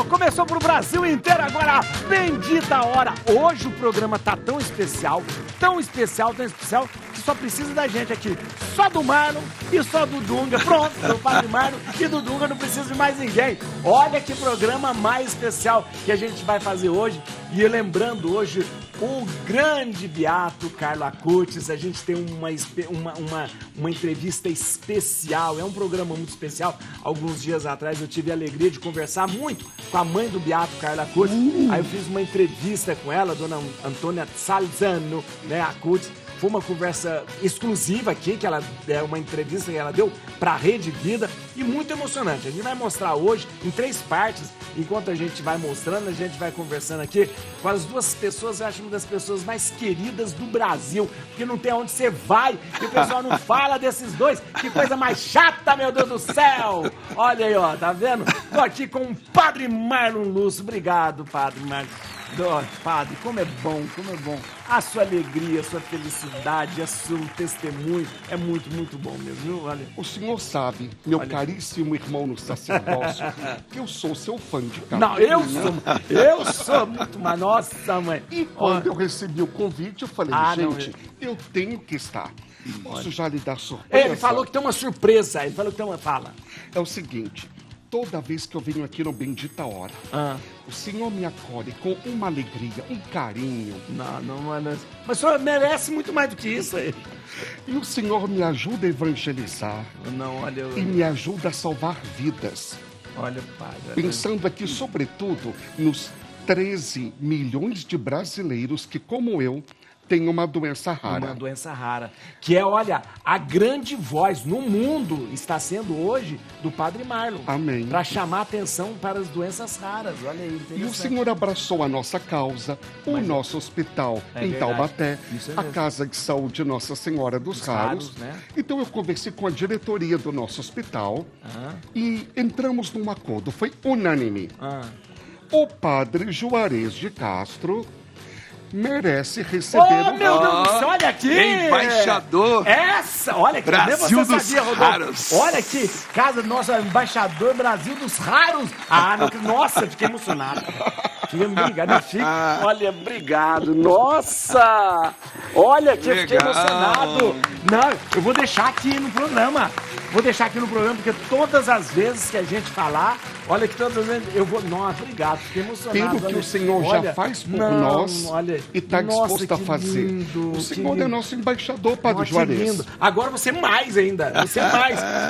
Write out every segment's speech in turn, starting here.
Começou pro Brasil inteiro agora, a bendita hora. Hoje o programa tá tão especial, que só precisa da gente aqui. Só do Marlon e só do Dunga. Pronto, do Padre Marlon e do Dunga, não precisa de mais ninguém. Olha que programa mais especial que a gente vai fazer hoje. E lembrando hoje o grande beato Carlo Acutis. A gente tem uma entrevista especial, é um programa muito especial. Alguns dias atrás eu tive a alegria de conversar muito com a mãe do beato Carlo Acutis. Aí eu fiz uma entrevista com ela, dona Antônia Salzano, né, Acutis. Foi uma conversa exclusiva aqui, que ela é uma entrevista que ela deu para a Rede Vida e muito emocionante. A gente vai mostrar hoje em 3 partes. Enquanto a gente vai mostrando, a gente vai conversando aqui com as duas pessoas, eu acho uma das pessoas mais queridas do Brasil, porque não tem onde você vai e o pessoal não fala desses dois. Que coisa mais chata, meu Deus do céu! Olha aí, ó, tá vendo? Tô aqui com o Padre Marlon Lúcio. Obrigado, Padre Marlon. Padre, como é bom. A sua alegria, a sua felicidade, o seu testemunho é muito, muito bom mesmo, viu? Olha. O senhor sabe, meu caríssimo irmão no sacerdócio, que eu sou seu fã de Catarina. Não, eu sou muito, mas nossa, mãe. E quando eu recebi o convite, eu falei, eu tenho que estar. Posso já lhe dar surpresa? Ele falou que tem uma surpresa, ele falou que tem uma fala. É o seguinte... Toda vez que eu venho aqui no Bendita Hora, o senhor me acolhe com uma alegria, um carinho. Não é. Mas o senhor merece muito mais do que isso aí. E o senhor me ajuda a evangelizar. E me ajuda a salvar vidas. Olha, padre. Pensando aqui, sobretudo, nos 13 milhões de brasileiros que, como eu, tem uma doença rara. Uma doença rara. Que é, olha, a grande voz no mundo está sendo hoje do Padre Marlon. Amém. Para chamar a atenção para as doenças raras. Olha aí. E o senhor abraçou a nossa causa, o nosso hospital em Taubaté, a Casa de Saúde Nossa Senhora dos Raros. Né? Então eu conversei com a diretoria do nosso hospital e entramos num acordo. Foi unânime. O Padre Juarez de Castro merece receber meu Deus do céu, olha aqui! Embaixador! Olha aqui, Brasil você sabia, dos Raros! Olha aqui, casa do nosso embaixador Brasil dos Raros! Nossa, fiquei emocionado. Olha, obrigado. Nossa! Olha que eu fiquei emocionado. Não, eu vou deixar aqui no programa. Porque todas as vezes que a gente falar, olha que todas as vezes eu vou... Nossa, obrigado, fiquei emocionado. Pelo que o senhor já faz por nós e está disposto a fazer. Lindo, o senhor é nosso embaixador, Padre Juarez. Lindo. Agora você mais ainda.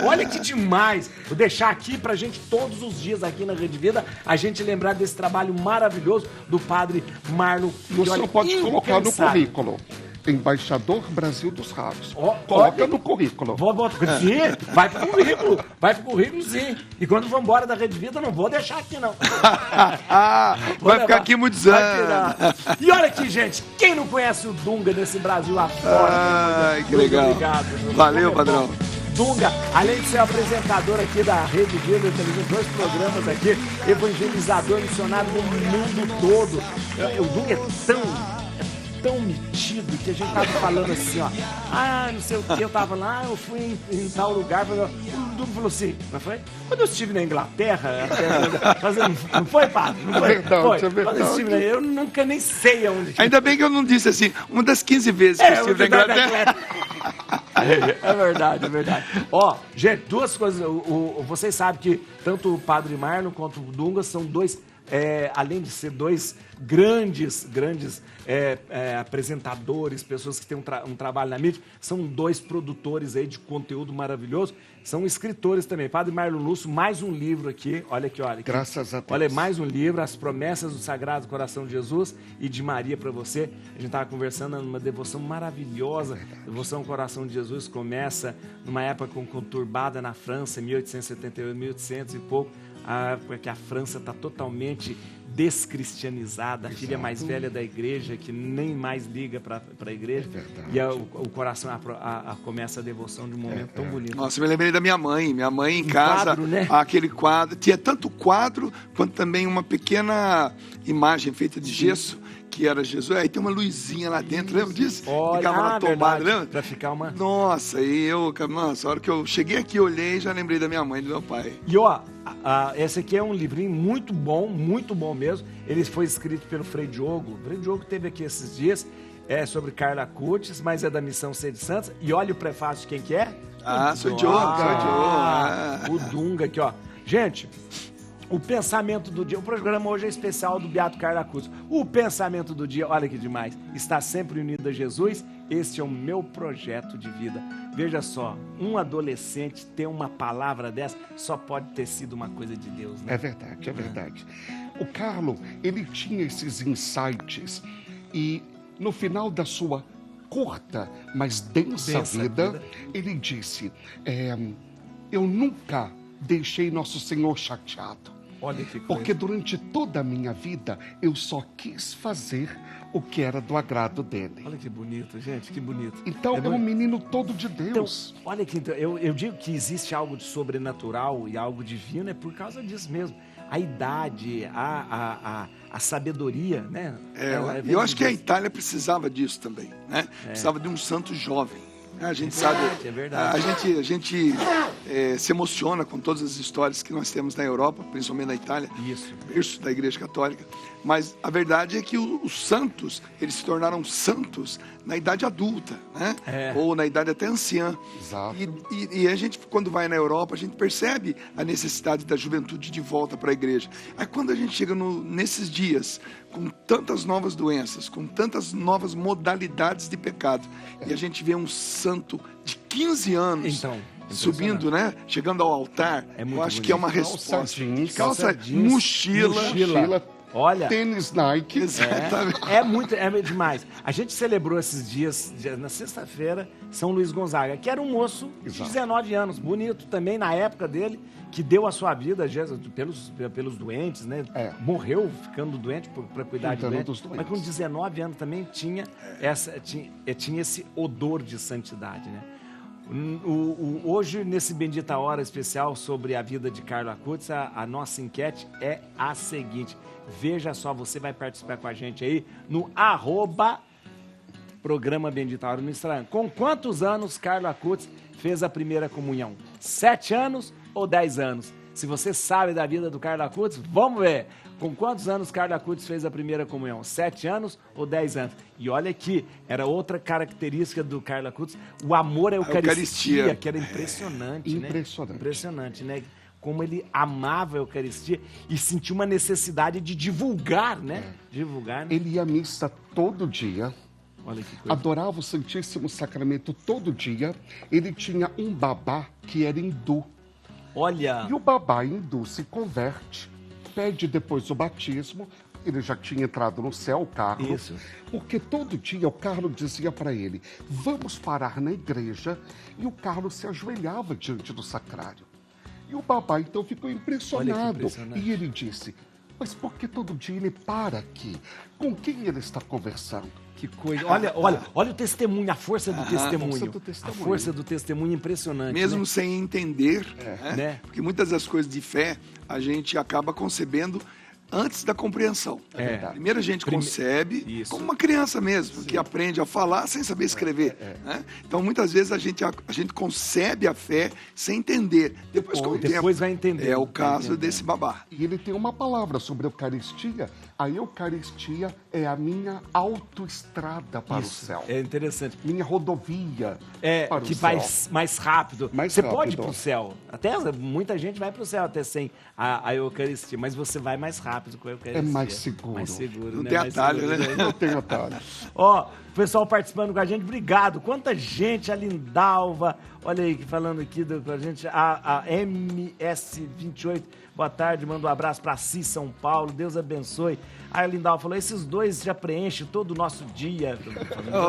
Olha que demais. Vou deixar aqui pra gente todos os dias aqui na Rede Vida, a gente lembrar desse trabalho maravilhoso do Padre Marlon. O senhor pode colocar no currículo. Embaixador Brasil dos Raros. Coloca no currículo. Sim, vai pro currículo, sim. E quando for embora da Rede Vida, não vou deixar aqui, não. Vai ficar aqui muitos anos. E olha aqui, gente, quem não conhece o Dunga nesse Brasil afora? Ai, que legal. Obrigado. Valeu, padrão. Dunga, além de ser apresentador aqui da Rede Vida, televisão, 2 programas aqui, evangelizador, missionário no mundo todo. O Dunga é tão metido que a gente tava falando assim, ó. Não sei o que, eu tava lá, eu fui em tal lugar. O Dunga falou assim, não foi? Quando eu estive na Inglaterra, não foi, padre? Não foi? É verdade. Quando eu estive eu nunca nem sei aonde. Ainda bem que eu não disse assim, uma das 15 vezes que eu estive na Inglaterra. É verdade. Ó, gente, 2 coisas. Vocês sabem que tanto o Padre Marlon quanto o Dunga são 2, além de ser 2 grandes apresentadores, pessoas que têm um trabalho na mídia, são 2 produtores aí de conteúdo maravilhoso, são escritores também. Padre Marlon Lúcio, mais um livro aqui, olha aqui. Graças a Deus. Olha, mais um livro, As Promessas do Sagrado Coração de Jesus e de Maria para você. A gente estava conversando numa devoção maravilhosa, devoção ao Coração de Jesus, começa numa época conturbada na França, 1878, 1800 e pouco, a época que a França está totalmente descristianizada, a filha mais velha da igreja, que nem mais liga para a igreja, e o coração começa a devoção de um momento tão bonito. Nossa, eu me lembrei da minha mãe em casa, quadro, né? Aquele quadro, tinha tanto quadro, quanto também uma pequena imagem feita de gesso, que era Jesus. Aí tem uma luzinha lá dentro, lembra disso? Olha, ficava na tomada, lembra? Pra ficar uma... Nossa, nossa, a hora que eu cheguei aqui, olhei, já lembrei da minha mãe e do meu pai. E ó, esse aqui é um livrinho muito bom mesmo. Ele foi escrito pelo Frei Diogo. O Frei Diogo teve aqui esses dias, sobre Carla Cutis, mas é da Missão Sede Santos. E olha o prefácio de quem que é? Sou Diogo. O Dunga aqui, ó. Gente, o pensamento do dia, o programa hoje é especial do Beato Carla Cutis. O pensamento do dia, olha que demais, está sempre unido a Jesus. Este é o meu projeto de vida. Veja só, um adolescente ter uma palavra dessa só pode ter sido uma coisa de Deus, né? É verdade. O Carlo, ele tinha esses insights e no final da sua curta, mas densa vida, ele disse, eu nunca deixei Nosso Senhor chateado. Olha que coisa. Porque durante toda a minha vida, eu só quis fazer o que era do agrado dele. Olha que bonito, gente, que bonito. Então, é um menino todo de Deus. Então, olha que eu digo que existe algo de sobrenatural e algo divino, é por causa disso mesmo. A idade, a sabedoria, né? Eu acho que a Itália precisava disso também, né? Precisava de um santo jovem. A gente sabe, é verdade. A gente se emociona com todas as histórias que nós temos na Europa, principalmente na Itália, berço da Igreja Católica, mas a verdade é que os santos, eles se tornaram santos na idade adulta, né? Ou na idade até anciã. Exato. E a gente, quando vai na Europa, a gente percebe a necessidade da juventude de volta para a igreja. Aí quando a gente chega nesses dias, com tantas novas doenças, com tantas novas modalidades de pecado, e a gente vê um santo de 15 anos subindo, né? Chegando ao altar, eu acho que é uma resposta. Calça jeans, mochila. Olha, tênis Nike. Exatamente. É demais. A gente celebrou esses dias, na sexta-feira, São Luís Gonzaga, que era um moço de 19 anos, bonito também na época dele, que deu a sua vida pelos doentes, né? Morreu ficando doente para cuidar de doentes. Mas com 19 anos também tinha esse odor de santidade, né? Hoje, nesse Bendita Hora especial sobre a vida de Carla Cutis, a nossa enquete é a seguinte. Veja só, você vai participar com a gente aí no @programa Bendita Hora no Instagram. Com quantos anos Carla Cutis fez a primeira comunhão? 7 anos ou 10 anos? Se você sabe da vida do Carla Cutis, vamos ver. Com quantos anos Carla Cutis fez a primeira comunhão? 7 anos ou 10 anos? E olha aqui, era outra característica do Carla Cutis, o amor à Eucaristia, que era impressionante, né? Impressionante, né? Como ele amava a Eucaristia e sentia uma necessidade de divulgar, né? Ele ia à missa todo dia. Olha que coisa. Adorava o Santíssimo Sacramento todo dia. Ele tinha um babá que era hindu. Olha! E o babá hindu se converte, pede depois o batismo. Ele já tinha entrado no céu, o Carlos. Isso. Porque todo dia o Carlos dizia para ele, vamos parar na igreja. E o Carlos se ajoelhava diante do sacrário. E o babá então ficou impressionado. E ele disse, mas por que todo dia ele para aqui? Com quem ele está conversando? Que coisa. Olha o testemunho, a força do testemunho. A força do testemunho impressionante. Mesmo, né? Sem entender, né? Porque muitas das coisas de fé a gente acaba concebendo antes da compreensão. Primeiro a gente concebe como uma criança mesmo, que aprende a falar sem saber escrever. Né? Então, muitas vezes a gente concebe a fé sem entender. Depois vai entender. É o caso desse babá. E ele tem uma palavra sobre a Eucaristia. A Eucaristia é a minha autoestrada para o céu. É interessante. Minha rodovia para o céu. Que vai mais rápido. Você pode ir para o céu. Até muita gente vai para o céu até sem a Eucaristia, mas você vai mais rápido com a Eucaristia. É mais seguro. Não né? tem atalho, né? Não tem atalho. Ó, o pessoal participando com a gente, obrigado. Quanta gente, a Lindalva, olha aí, falando aqui com a gente, a MS28, boa tarde, manda um abraço para Si, São Paulo, Deus abençoe. Aí a Lindalva falou, esses dois já preenchem todo o nosso dia.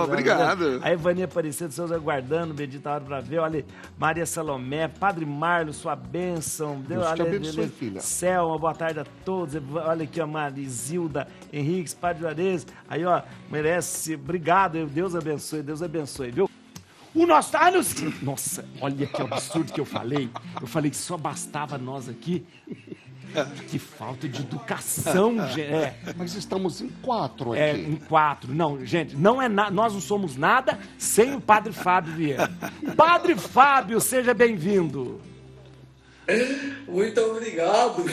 Obrigado. A Evania Aparecida de Souza aguardando, bendita hora para ver, olha, Maria Salomé, Padre Marlo, sua bênção. Deus te abençoe, filha. Selma, boa tarde a todos. Olha aqui, ó, Marizilda Henriques, Padre Juarez. Aí, ó, merece. Obrigado, Deus abençoe, viu? O nosso... Nossa, olha que absurdo que eu falei. Eu falei que só bastava nós aqui. Que falta de educação, gente. Mas estamos em 4 aqui. Em 4. Não, gente, nós não somos nada sem o Padre Fábio Vieira. Padre Fábio, seja bem-vindo. Muito obrigado.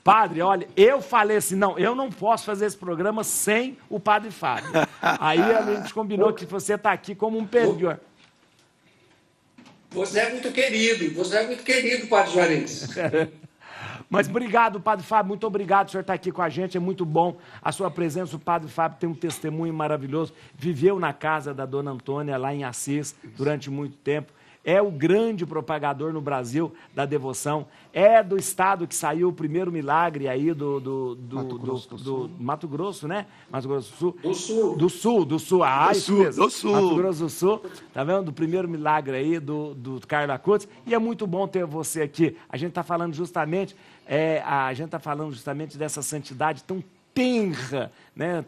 Padre, olha, eu falei assim, não, eu não posso fazer esse programa sem o Padre Fábio. Aí a gente combinou que você está aqui como um período. Você é muito querido, Padre Juarez. Mas obrigado, Padre Fábio, muito obrigado por senhor estar aqui com a gente, é muito bom a sua presença. O Padre Fábio tem um testemunho maravilhoso, viveu na casa da Dona Antônia, lá em Assis, durante muito tempo. É o grande propagador no Brasil da devoção. É do estado que saiu o primeiro milagre aí do Mato Grosso, né? Mato Grosso do Sul. Do Sul. Ah, isso mesmo. Do Sul. Mato Grosso do Sul. Tá vendo? Do primeiro milagre aí do Carlo Acutis. E é muito bom ter você aqui. A gente está falando justamente dessa santidade tão tenra, né?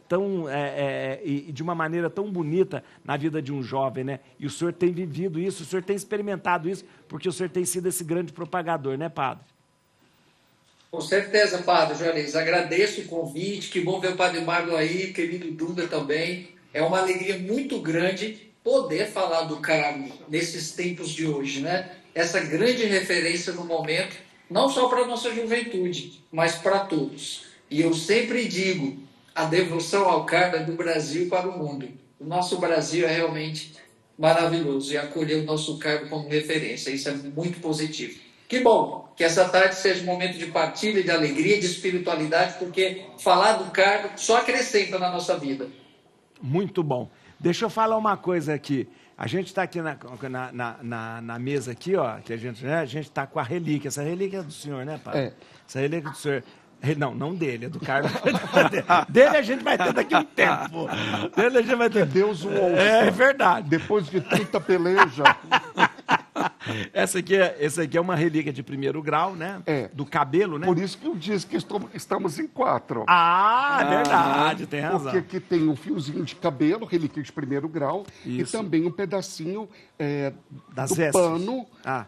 E de uma maneira tão bonita na vida de um jovem, né? E o senhor tem vivido isso, o senhor tem experimentado isso, porque o senhor tem sido esse grande propagador, né, Padre? Com certeza, Padre Juarez. Agradeço o convite, que bom ver o Padre Marlon aí, querido Dunga também. É uma alegria muito grande poder falar do Carlo nesses tempos de hoje, né? Essa grande referência no momento, não só para a nossa juventude, mas para todos. E eu sempre digo, a devoção ao Carlo é do Brasil para o mundo. O nosso Brasil é realmente maravilhoso e acolher o nosso Carlo como referência. Isso é muito positivo. Que bom que essa tarde seja um momento de partilha, de alegria, de espiritualidade, porque falar do Carlo só acrescenta na nossa vida. Muito bom. Deixa eu falar uma coisa aqui. A gente está aqui na mesa aqui, ó, que a gente está com a relíquia. Essa relíquia é do senhor, né, Padre? Essa relíquia é do senhor. Não dele, é do Carlo. Dele a gente vai ter daqui a um tempo. Dele a gente vai ter. Deus o ouça. É verdade. Depois de tanta peleja. Essa aqui é uma relíquia de primeiro grau, né? Do cabelo, né? Por isso que eu disse que estamos em 4. Verdade, tem razão. Porque aqui tem um fiozinho de cabelo, relíquia de primeiro grau, e também um pedacinho do pano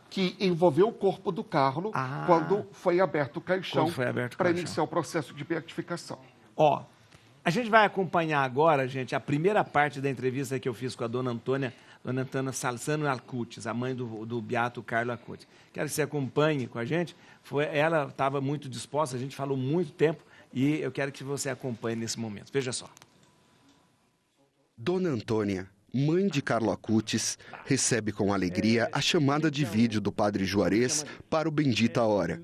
que envolveu o corpo do Carlo quando foi aberto o caixão para iniciar o processo de beatificação. Ó, a gente vai acompanhar agora, gente, a primeira parte da entrevista que eu fiz com a Dona Antônia Salzano Acutis, a mãe do beato Carlo Acutis. Quero que você acompanhe com a gente. Ela estava muito disposta, a gente falou muito tempo, e eu quero que você acompanhe nesse momento. Veja só. Dona Antônia, mãe de Carlo Acutis, recebe com alegria a chamada de vídeo do Padre Juarez para o Bendita Hora.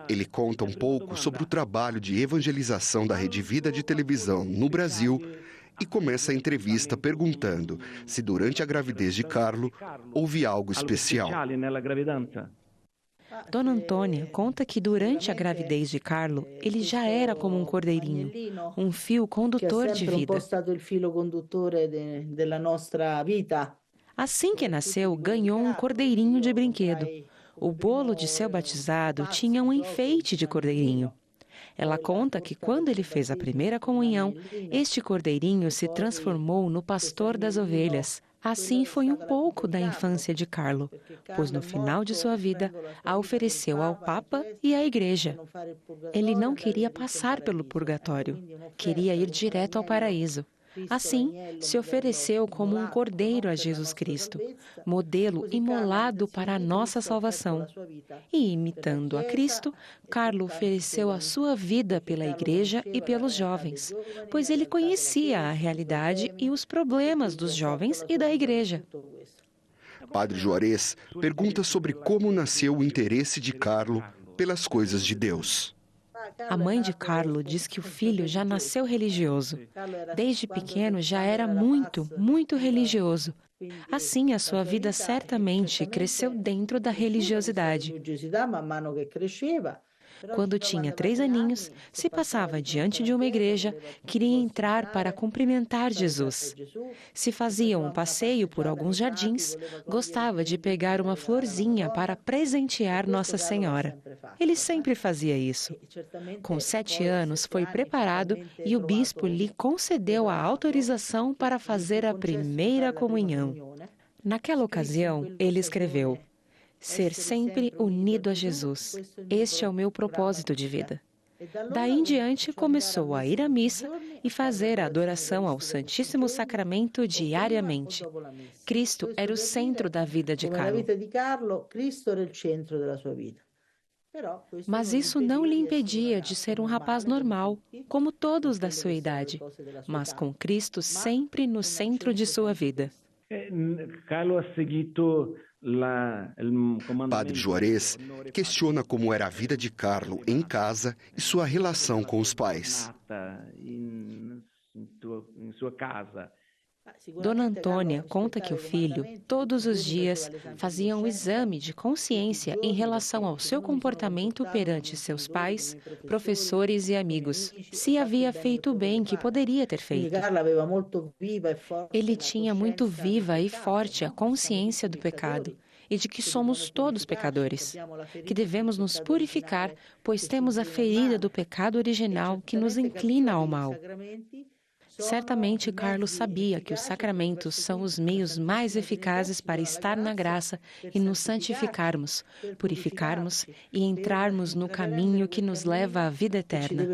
Ele conta um pouco sobre o trabalho de evangelização da Rede Vida de televisão no Brasil e começa a entrevista perguntando se durante a gravidez de Carlo houve algo especial. Dona Antônia conta que durante a gravidez de Carlo, ele já era como um cordeirinho, um fio condutor de vida. Assim que nasceu, ganhou um cordeirinho de brinquedo. O bolo de seu batizado tinha um enfeite de cordeirinho. Ela conta que quando ele fez a primeira comunhão, este cordeirinho se transformou no pastor das ovelhas. Assim foi um pouco da infância de Carlo, pois no final de sua vida a ofereceu ao Papa e à Igreja. Ele não queria passar pelo purgatório, queria ir direto ao paraíso. Assim, se ofereceu como um cordeiro a Jesus Cristo, modelo imolado para a nossa salvação. E, imitando a Cristo, Carlo ofereceu a sua vida pela Igreja e pelos jovens, pois ele conhecia a realidade e os problemas dos jovens e da Igreja. Padre Juarez pergunta sobre como nasceu o interesse de Carlo pelas coisas de Deus. A mãe de Carlo diz que o filho já nasceu religioso. Desde pequeno já era muito religioso. Assim, a sua vida certamente cresceu dentro da religiosidade. Quando tinha 3 aninhos, se passava diante de uma igreja, queria entrar para cumprimentar Jesus. Se fazia um passeio por alguns jardins, gostava de pegar uma florzinha para presentear Nossa Senhora. Ele sempre fazia isso. Com 7 anos, foi preparado e o bispo lhe concedeu a autorização para fazer a primeira comunhão. Naquela ocasião, ele escreveu: ser sempre unido a Jesus. Este é o meu propósito de vida. Daí em diante, começou a ir à missa e fazer a adoração ao Santíssimo Sacramento diariamente. Cristo era o centro da vida de Carlo. Mas isso não lhe impedia de ser um rapaz normal, como todos da sua idade, mas com Cristo sempre no centro de sua vida. Carlo ha seguito Padre Juarez questiona como era a vida de Carlo em casa e sua relação com os pais. em sua casa. Dona Antônia conta que o filho, todos os dias, fazia um exame de consciência em relação ao seu comportamento perante seus pais, professores e amigos, se havia feito o bem que poderia ter feito. Ele tinha muito viva e forte a consciência do pecado e de que somos todos pecadores, que devemos nos purificar, pois temos a ferida do pecado original que nos inclina ao mal. Certamente, Carlos sabia que os sacramentos são os meios mais eficazes para estar na graça e nos santificarmos, purificarmos e entrarmos no caminho que nos leva à vida eterna.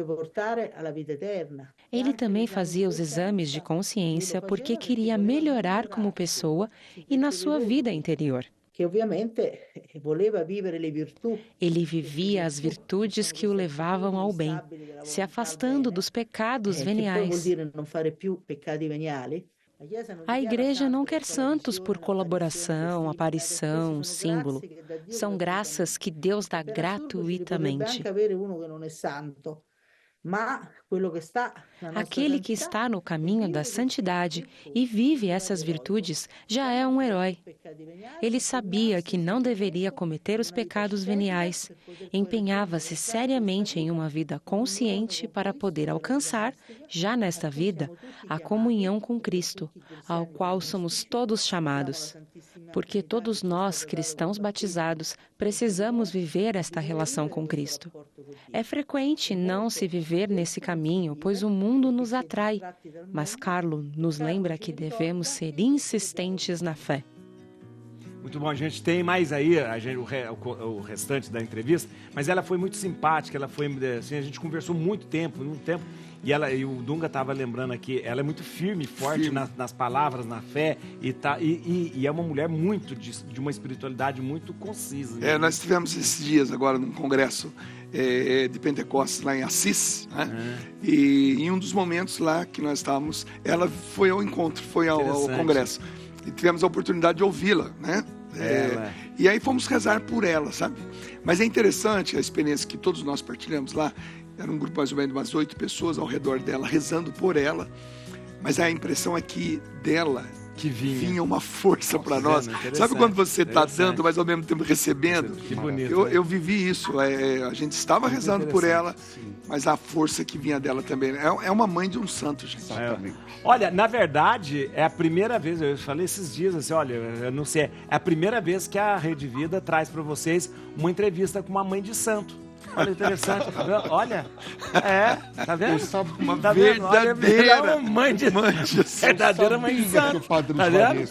Ele também fazia os exames de consciência porque queria melhorar como pessoa e na sua vida interior. Ele vivia as virtudes que o levavam ao bem, se afastando dos pecados veniais. A Igreja não quer santos por colaboração, aparição, símbolo. São graças que Deus dá gratuitamente. Aquele que está no caminho da santidade e vive essas virtudes já é um herói. Ele sabia que não deveria cometer os pecados veniais, empenhava-se seriamente em uma vida consciente para poder alcançar, já nesta vida, a comunhão com Cristo, ao qual somos todos chamados. Porque todos nós, cristãos batizados, precisamos viver esta relação com Cristo. É frequente não se viver nesse caminho, pois o mundo nos atrai, mas Carlo nos lembra que devemos ser insistentes na fé. Muito bom, a gente tem mais aí o restante da entrevista, mas ela foi muito simpática, ela foi assim, a gente conversou muito tempo, e o Dunga estava lembrando aqui, ela é muito firme e forte nas palavras, na fé, e é uma mulher muito de uma espiritualidade muito concisa. Né? Nós tivemos esses dias agora num congresso de Pentecostes lá em Assis, né? E em um dos momentos lá que nós estávamos, ela foi ao encontro, foi ao congresso, e tivemos a oportunidade de ouvi-la, né? E aí fomos rezar por ela, sabe? Mas é interessante a experiência que todos nós partilhamos lá. Era um grupo mais ou menos de umas 8 pessoas ao redor dela, rezando por ela. Mas a impressão é que dela que vinha uma força para nós. Sabe quando você está dando, mas ao mesmo tempo recebendo? Que bonito. Eu vivi isso. A gente estava rezando por ela, mas a força que vinha dela também. É uma mãe de um santo, gente. Olha, na verdade, é a primeira vez, eu falei esses dias, assim, olha, eu não sei, é a primeira vez que a Rede Vida traz para vocês uma entrevista com uma mãe de santo. Olha, interessante, tá vendo? Olha, tá vendo? Uma verdadeira mãe de verdadeira mãe de santo. Tá vendo?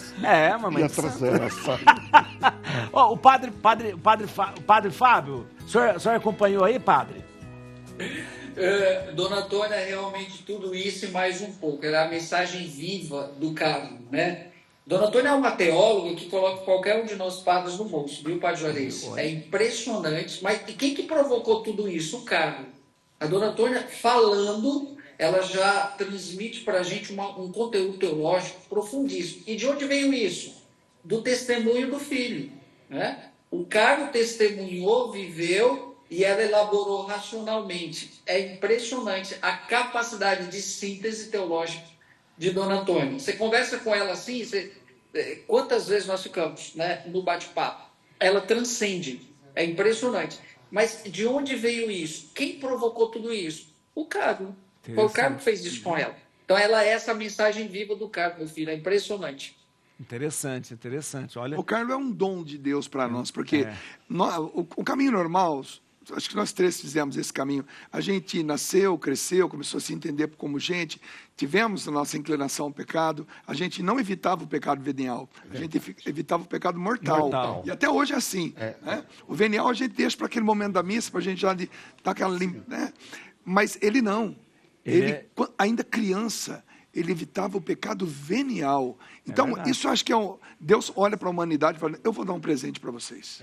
Uma mãe de santo. O padre Fábio, o senhor acompanhou aí, padre? Dona Antônia, realmente tudo isso e mais um pouco. Era a mensagem viva do Carlo, né? Dona Antônia é uma teóloga que coloca qualquer um de nós padres no bolso, viu, Padre Juarez? É impressionante. Mas e quem que provocou tudo isso? O Carlo. A Dona Antônia, falando, ela já transmite para a gente um conteúdo teológico profundíssimo. E de onde veio isso? Do testemunho do filho, né? O Carlo testemunhou, viveu e ela elaborou racionalmente. É impressionante a capacidade de síntese teológica de Dona Antônia. Você conversa com ela assim, quantas vezes nós ficamos, né, no bate-papo? Ela transcende, é impressionante. Mas de onde veio isso? Quem provocou tudo isso? O Carlo. Foi o Carlo que fez isso com ela. Então ela é essa mensagem viva do Carlo, meu filho, é impressionante. Interessante. Olha, o Carlo é um dom de Deus para nós, porque o caminho normal acho que nós três fizemos esse caminho. A gente nasceu, cresceu, começou a se entender como gente, tivemos a nossa inclinação ao pecado, a gente não evitava o pecado venial, a gente evitava o pecado mortal. E até hoje é assim. Né? O venial a gente deixa para aquele momento da missa, para a gente já dar aquela... Né? Mas ele não. Ele, ainda criança, ele evitava o pecado venial. Então, isso eu acho que Deus olha para a humanidade e fala, eu vou dar um presente para vocês.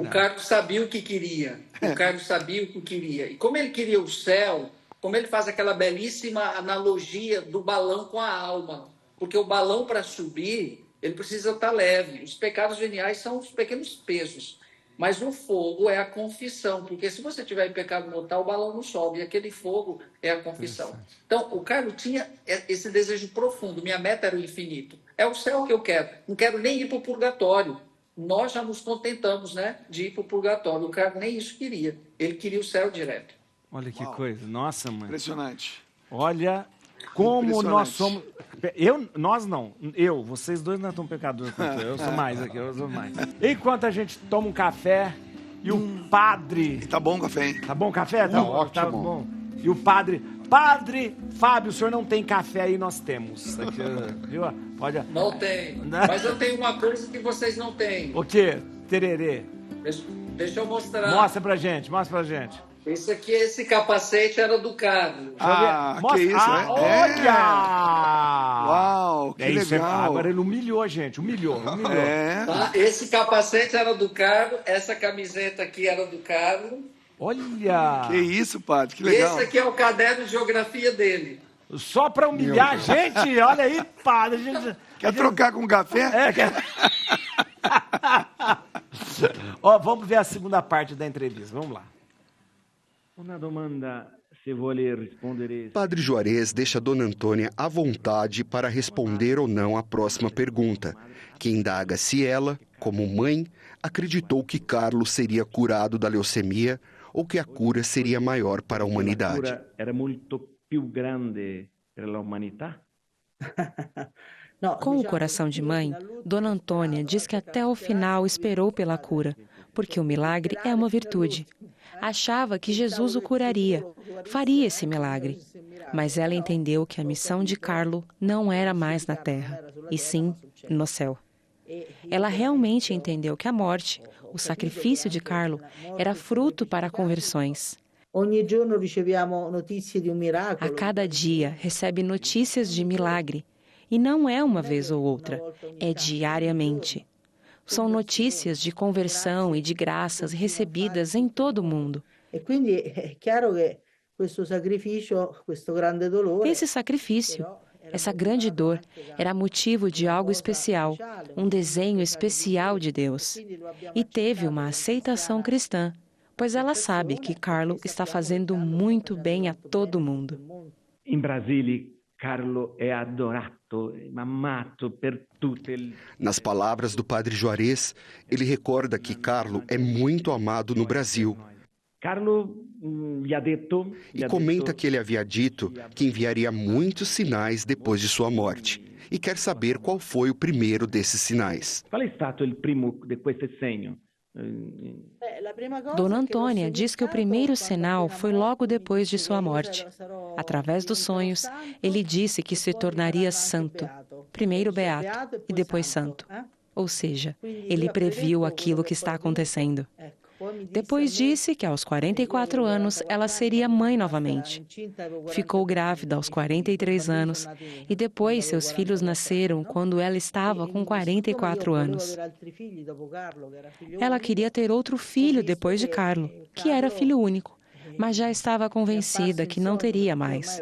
O Carlos sabia o que queria. O Carlos sabia o que queria. E como ele queria o céu, como ele faz aquela belíssima analogia do balão com a alma. Porque o balão, para subir, ele precisa estar leve. Os pecados veniais são os pequenos pesos. Mas o fogo é a confissão, porque se você tiver em pecado mortal, o balão não sobe, e aquele fogo é a confissão. Então, o Carlos tinha esse desejo profundo, minha meta era o infinito. É o céu que eu quero, não quero nem ir para o purgatório. Nós já nos contentamos, né, de ir para o purgatório. O Carlos nem isso queria, ele queria o céu direto. Olha que coisa, nossa, mãe. Impressionante. Olha... Como nós somos... Vocês dois não estão pecadores quanto eu sou mais aqui, eu sou mais. Enquanto a gente toma um café e o padre... E tá bom o café, hein? Tá bom o café? Tá ótimo. Tá bom. E o padre... Padre Fábio, o senhor não tem café aí, nós temos. Aqui, viu? Pode... Não tem, mas eu tenho uma coisa que vocês não têm. O quê? Tererê. Deixa eu mostrar. Mostra pra gente. Esse capacete era do Carlos. Que isso, né? Olha! Uau, que legal. Agora ele humilhou a gente, humilhou. Tá? Esse capacete era do Carlos, essa camiseta aqui era do Carlos. Olha! Que isso, padre, que legal. Esse aqui é o caderno de geografia dele. Só pra humilhar a gente? Olha aí, padre. Quer trocar com café? Quer... vamos ver a segunda parte da entrevista, vamos lá. Uma domanda, se vuole rispondere... Padre Juarez deixa Dona Antônia à vontade para responder ou não a próxima pergunta, que indaga se ela, como mãe, acreditou que Carlos seria curado da leucemia ou que a cura seria maior para a humanidade. A cura era muito più grande para a humanidade? Com o coração de mãe, Dona Antônia diz que até o final esperou pela cura, porque o milagre é uma virtude. Achava que Jesus o curaria, faria esse milagre. Mas ela entendeu que a missão de Carlo não era mais na terra, e sim no céu. Ela realmente entendeu que a morte, o sacrifício de Carlo, era fruto para conversões. A cada dia recebe notícias de milagre, e não é uma vez ou outra, é diariamente. São notícias de conversão e de graças recebidas em todo o mundo. Esse sacrifício, essa grande dor, era motivo de algo especial, um desenho especial de Deus. E teve uma aceitação cristã, pois ela sabe que Carlo está fazendo muito bem a todo mundo. Em Brasília, Carlo é adorado, amato per tutte. Nas palavras do Padre Juarez, ele recorda que Carlo é muito amado no Brasil. Carlo e comenta que ele havia dito que enviaria muitos sinais depois de sua morte. E quer saber qual foi o primeiro desses sinais. Qual é o primo de queste segno? Dona Antônia diz que o primeiro sinal foi logo depois de sua morte. Através dos sonhos, ele disse que se tornaria santo, primeiro beato e depois santo. Ou seja, ele previu aquilo que está acontecendo. Depois disse que aos 44 anos ela seria mãe novamente. Ficou grávida aos 43 anos e depois seus filhos nasceram quando ela estava com 44 anos. Ela queria ter outro filho depois de Carlo, que era filho único, mas já estava convencida que não teria mais.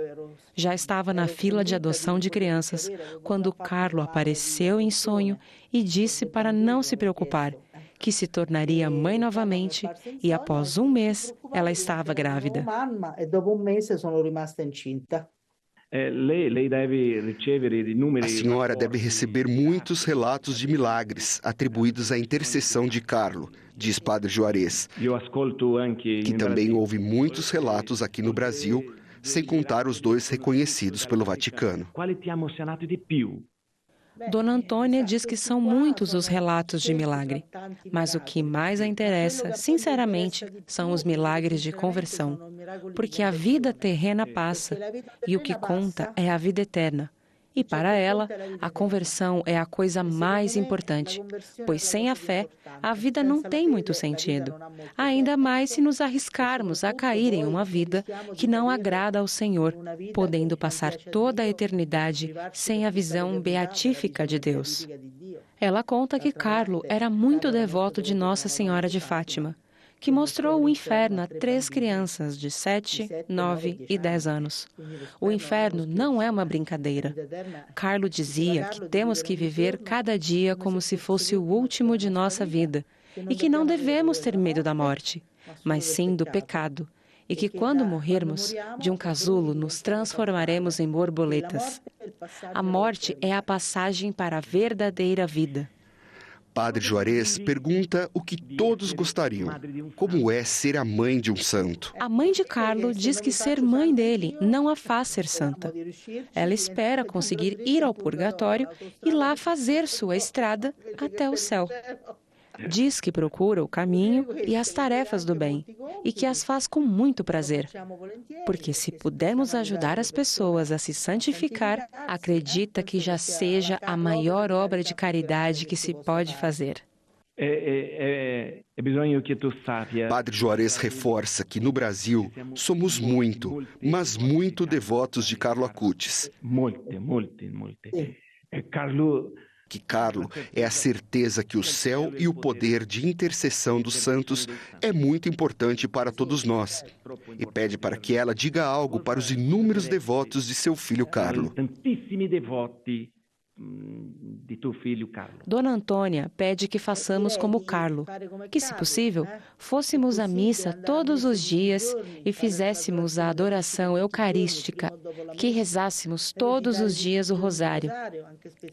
Já estava na fila de adoção de crianças quando Carlo apareceu em sonho e disse para não se preocupar, que se tornaria mãe novamente e após um mês ela estava grávida. A senhora deve receber muitos relatos de milagres atribuídos à intercessão de Carlo, diz Padre Juarez, que também houve muitos relatos aqui no Brasil, sem contar os 2 reconhecidos pelo Vaticano. Quale ti ha emozionato di più? Dona Antônia diz que são muitos os relatos de milagre, mas o que mais a interessa, sinceramente, são os milagres de conversão, porque a vida terrena passa e o que conta é a vida eterna. E para ela, a conversão é a coisa mais importante, pois sem a fé, a vida não tem muito sentido. Ainda mais se nos arriscarmos a cair em uma vida que não agrada ao Senhor, podendo passar toda a eternidade sem a visão beatífica de Deus. Ela conta que Carlo era muito devoto de Nossa Senhora de Fátima, que mostrou o inferno a 3 crianças de 7, 9 e 10 anos. O inferno não é uma brincadeira. Carlo dizia que temos que viver cada dia como se fosse o último de nossa vida e que não devemos ter medo da morte, mas sim do pecado, e que quando morrermos, de um casulo nos transformaremos em borboletas. A morte é a passagem para a verdadeira vida. Padre Juarez pergunta o que todos gostariam. Como é ser a mãe de um santo? A mãe de Carlo diz que ser mãe dele não a faz ser santa. Ela espera conseguir ir ao purgatório e lá fazer sua estrada até o céu. Diz que procura o caminho e as tarefas do bem e que as faz com muito prazer. Porque se pudermos ajudar as pessoas a se santificar, acredita que já seja a maior obra de caridade que se pode fazer. Padre Juarez reforça que no Brasil somos muito, mas muito devotos de Carlo Acutis. Que Carlo é a certeza que o céu e o poder de intercessão dos santos é muito importante para todos nós. E pede para que ela diga algo para os inúmeros devotos de seu filho Carlo. Dona Antônia pede que façamos como Carlo, que, se possível, fôssemos à missa todos os dias e fizéssemos a adoração eucarística, que rezássemos todos os dias o rosário,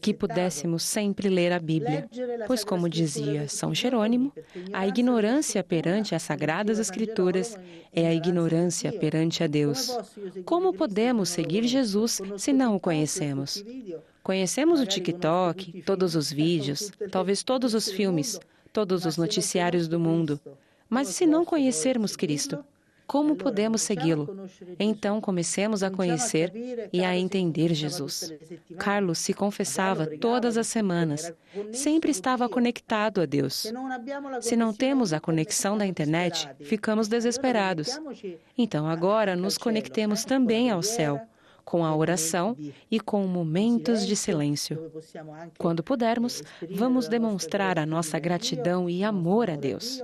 que pudéssemos sempre ler a Bíblia, pois, como dizia São Jerônimo, a ignorância perante as Sagradas Escrituras é a ignorância perante a Deus. Como podemos seguir Jesus se não o conhecemos? Conhecemos o TikTok, todos os vídeos, talvez todos os filmes, todos os noticiários do mundo. Mas se não conhecermos Cristo, como podemos segui-lo? Então comecemos a conhecer e a entender Jesus. Carlos se confessava todas as semanas, sempre estava conectado a Deus. Se não temos a conexão da internet, ficamos desesperados. Então agora nos conectemos também ao céu, com a oração e com momentos de silêncio. Quando pudermos, vamos demonstrar a nossa gratidão e amor a Deus.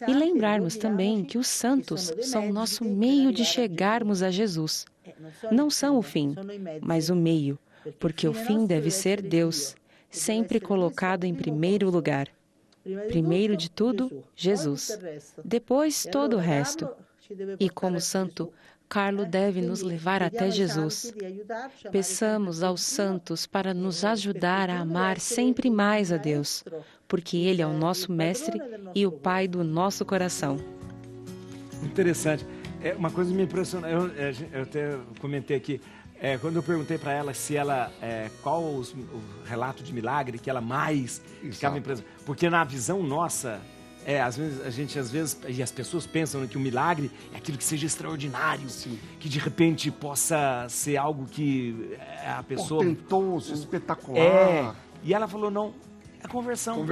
E lembrarmos também que os santos são o nosso meio de chegarmos a Jesus. Não são o fim, mas o meio, porque o fim deve ser Deus, sempre colocado em primeiro lugar. Primeiro de tudo, Jesus. Depois, todo o resto. E como santo, Carlo deve nos levar até Jesus. Peçamos aos santos para nos ajudar a amar sempre mais a Deus, porque Ele é o nosso mestre e o Pai do nosso coração. Interessante. Uma coisa que me impressionou, eu até comentei aqui, quando eu perguntei para ela se ela, qual o relato de milagre que ela mais ficava impressionada, porque na visão nossa, às vezes, e as pessoas pensam que o milagre é aquilo que seja extraordinário, sim, que de repente possa ser algo que a pessoa... Portentoso, espetacular. E ela falou, não, é conversão.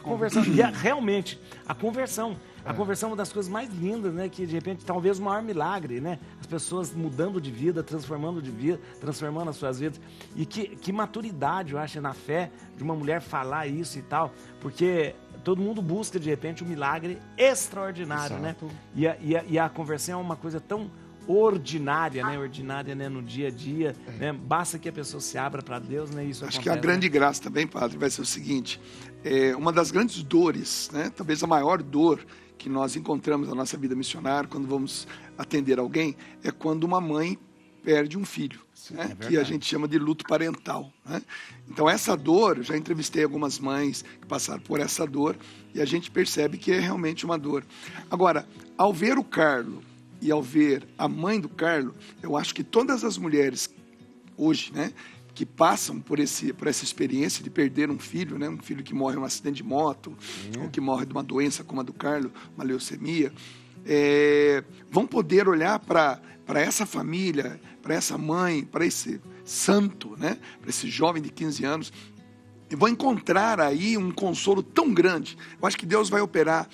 Conversão. E realmente, a conversão é uma das coisas mais lindas, né? Que de repente, talvez o maior milagre, né? As pessoas mudando de vida, transformando as suas vidas. E que maturidade, eu acho, na fé de uma mulher falar isso e tal, porque todo mundo busca, de repente, um milagre extraordinário, exato, né? E a conversão é uma coisa tão ordinária, né? Ordinária, né? No dia a dia, né? Basta que a pessoa se abra para Deus, né? Isso acho acontece, que a grande graça também, padre, vai ser o seguinte, uma das grandes dores, né? Talvez a maior dor que nós encontramos na nossa vida missionária, quando vamos atender alguém, é quando uma mãe perde um filho, né? Que a gente chama de luto parental, né? Então essa dor, eu já entrevistei algumas mães que passaram por essa dor e a gente percebe que é realmente uma dor. Agora, ao ver o Carlo e ao ver a mãe do Carlo, eu acho que todas as mulheres hoje, né, que passam por essa experiência de perder um filho, né? Um filho que morre em um acidente de moto, ou que morre de uma doença como a do Carlos, uma leucemia, vão poder olhar para essa família, para essa mãe, para esse santo, né? Para esse jovem de 15 anos, e vão encontrar aí um consolo tão grande. Eu acho que Deus vai operar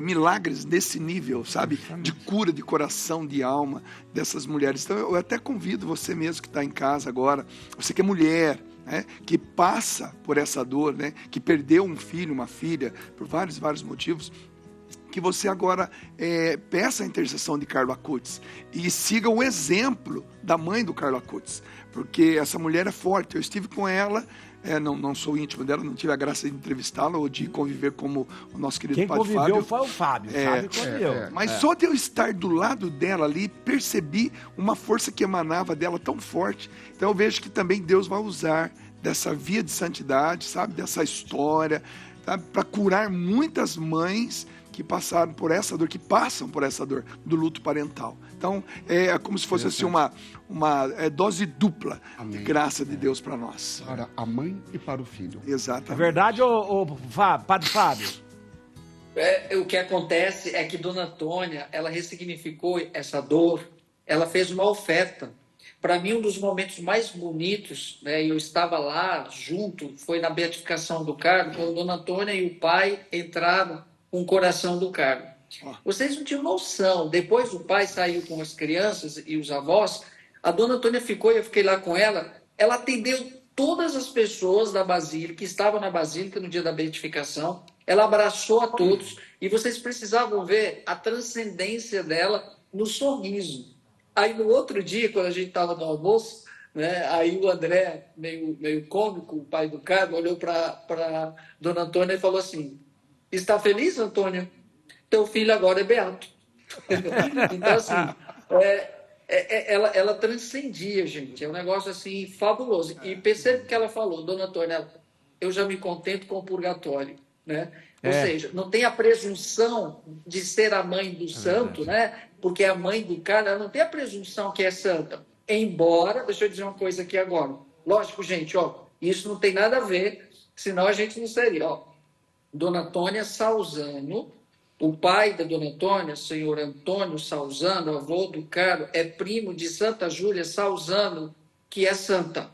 milagres desse nível, sabe? De cura de coração, de alma dessas mulheres. Então eu até convido você mesmo que está em casa agora, você que é mulher, né? Que passa por essa dor, né? Que perdeu um filho, uma filha, por vários motivos, que você agora peça a intercessão de Carla Acutis e siga o exemplo da mãe do Carla Acutis, porque essa mulher é forte. Eu estive com ela, não sou íntimo dela, não tive a graça de entrevistá-la ou de conviver como o nosso querido Padre Fábio. Quem conviveu foi o Fábio, Fábio conviveu. Mas só de eu estar do lado dela ali, percebi uma força que emanava dela tão forte. Então eu vejo que também Deus vai usar dessa via de santidade, sabe, dessa história, sabe, para curar muitas mães que passaram por essa dor, que passam por essa dor do luto parental. Então, é como se fosse assim, uma dose dupla de graça de Deus para nós. Para a mãe e para o filho. Exatamente. É verdade, Padre Fábio? O que acontece é que Dona Antônia, ela ressignificou essa dor, ela fez uma oferta. Para mim, um dos momentos mais bonitos, né, eu estava lá junto, foi na beatificação do Carlos, quando Dona Antônia e o pai entraram com o coração do Carlos. Vocês não tinham noção. Depois o pai saiu com as crianças e os avós, a Dona Antônia ficou, eu fiquei lá com ela, ela atendeu todas as pessoas da Basílica, que estavam na Basílica no dia da beatificação, ela abraçou a todos, e vocês precisavam ver a transcendência dela no sorriso. Aí no outro dia, quando a gente estava no almoço, né, aí o André, meio cômico, o pai do Carlos, olhou para Dona Antônia e falou assim: está feliz, Antônia? Teu filho agora é beato. Então, assim, ela transcendia, gente. É um negócio, assim, fabuloso. E percebe que ela falou, Dona Antônia, eu já me contento com o purgatório, né? Ou seja, não tem a presunção de ser a mãe do santo, né? Porque a mãe do cara, ela não tem a presunção que é santa. Embora, deixa eu dizer uma coisa aqui agora. Lógico, gente, isso não tem nada a ver, senão a gente não seria, Dona Antônia Salzano, o pai da Dona Antônia, senhor Antônio Salzano, avô do Carlos, é primo de Santa Júlia Salzano, que é santa,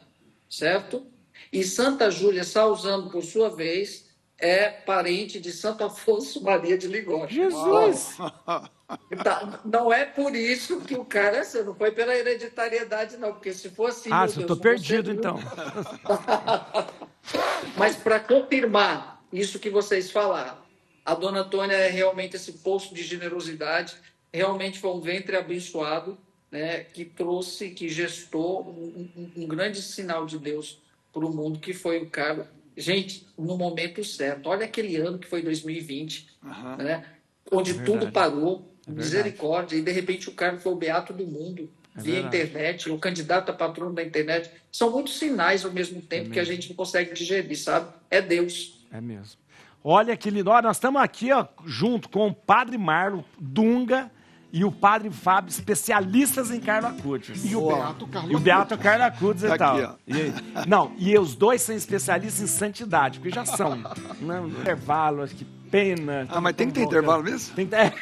certo? E Santa Júlia Salzano, por sua vez, é parente de Santo Afonso Maria de Ligório. Jesus! Não é por isso que o cara, não foi pela hereditariedade, não, porque se fosse... eu estou perdido, então. Mas para confirmar isso que vocês falaram, a Dona Antônia é realmente esse poço de generosidade, realmente foi um ventre abençoado, né, que trouxe, que gestou um grande sinal de Deus para o mundo, que foi o Carlos. Gente, no momento certo. Olha aquele ano que foi 2020, né, onde tudo parou, misericórdia, e de repente o Carlos foi o beato do mundo, via internet, o candidato a patrono da internet. São muitos sinais ao mesmo tempo que a gente não consegue digerir, sabe? É Deus. É mesmo. Olha que lindo. Nós estamos aqui junto com o Padre Marlon Dunga e o Padre Fábio, especialistas em Carla Acutis. E o Beato Carla Acutis. E o Beato Carla Acutis e tal. Aqui, E os dois são especialistas em santidade, porque já são. No intervalo, acho que pena. Mas tem que ter intervalo mesmo? Tem que ter.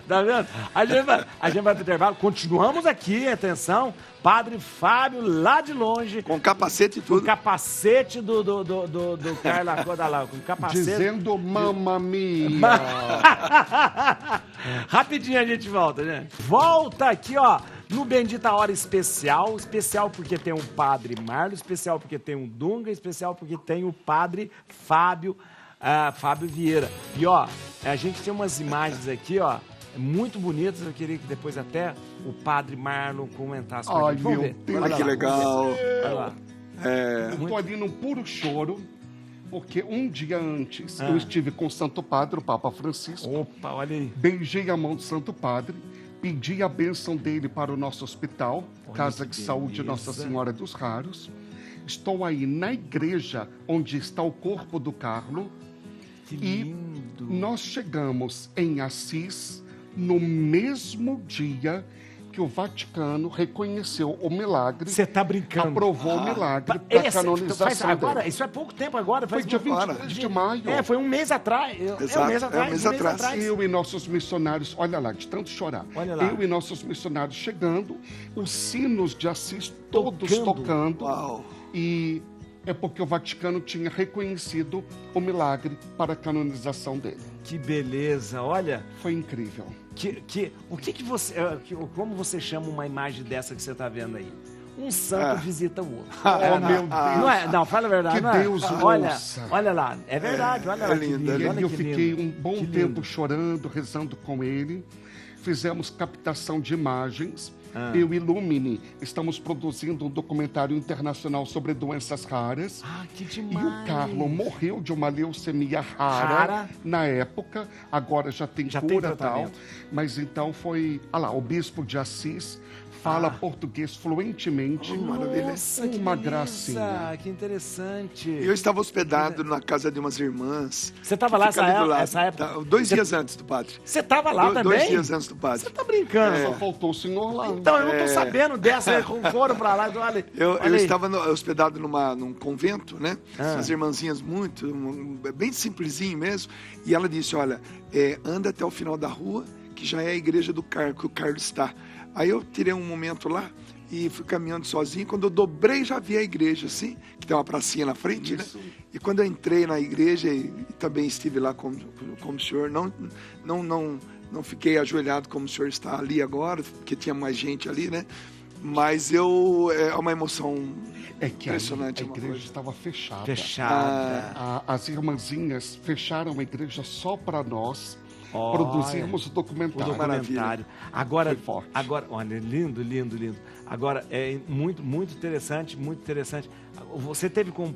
Tá vendo? A gente vai pro intervalo. Continuamos aqui, atenção. Padre Fábio, lá de longe. Com capacete e tudo. Com capacete do Carla Acutis lá. Com capacete. Dizendo mamma mia. Rapidinho a gente volta, gente. Volta aqui, no Bendita Hora especial. Especial porque tem um Padre Marlon, especial porque tem um Dunga, especial porque tem o Padre Fábio Vieira. E, a gente tem umas imagens aqui, muito bonitas. Eu queria que depois até o Padre Marlon comentasse pra gente. Vamos ver. Olha que legal. Olha lá. Eu tô ali num puro choro, porque um dia antes eu estive com o Santo Padre, o Papa Francisco. Opa, olha aí. Beijei a mão do Santo Padre, pedi a bênção dele para o nosso hospital, Casa de Saúde Nossa Senhora dos Raros. Estou aí na igreja onde está o corpo do Carlos. Que lindo. E nós chegamos em Assis no mesmo dia porque o Vaticano reconheceu o milagre. Você tá brincando? Aprovou o milagre para canonização agora, dele. isso é pouco tempo agora. Foi dia 23 de maio. Foi um mês atrás. Exato, um mês atrás. Eu e nossos missionários, olha lá, de tanto chorar. Olha lá. Eu e nossos missionários chegando, os sinos de Assis todos tocando. Uau. E é porque o Vaticano tinha reconhecido o milagre para a canonização dele. Que beleza, olha. Foi incrível. Como você chama uma imagem dessa que você está vendo aí? Um santo visita o outro. Oh, meu Deus. Não é? Não, fala a verdade. Que não é? Deus ouça. Olha lá, é verdade. Olha lá, lindo, que lindo. Olha Eu que fiquei lindo. um bom tempo chorando, rezando com ele. Fizemos captação de imagens. Eu e Lumine estamos produzindo um documentário internacional sobre doenças raras. Que E demais. o Carlo morreu de uma leucemia rara na época. Agora já tem Já tem cura e tal. tratamento. Mas então foi... Olha lá, o bispo de Assis fala português fluentemente. Maravilha. Nossa, que Uma beleza, gracinha. que interessante. Eu estava hospedado na casa de umas irmãs. Você estava lá que fica ali do lado. essa época? 2 dias antes do padre. Você estava lá também? 2 dias antes do padre. Você tá brincando? Só faltou o senhor lá. Então, eu não tô sabendo dessa, foram pra lá. Olha, Eu estava hospedado num convento, né? As irmãzinhas bem simplesinho mesmo. E ela disse, olha, anda até o final da rua, que já é a igreja do Carlos, que o Carlos está. Aí eu tirei um momento lá e fui caminhando sozinho. Quando eu dobrei, já vi a igreja, assim, que tem uma pracinha na frente, né? E quando eu entrei na igreja, e também estive lá como o senhor, não fiquei ajoelhado como o senhor está ali agora, porque tinha mais gente ali, né? Mas é uma emoção impressionante. A igreja estava fechada. Fechada. As irmãzinhas fecharam a igreja só para nós produzirmos o documentário. Maravilha. Agora, olha, lindo, lindo, lindo. Agora, é muito, muito interessante, muito interessante. Você teve com o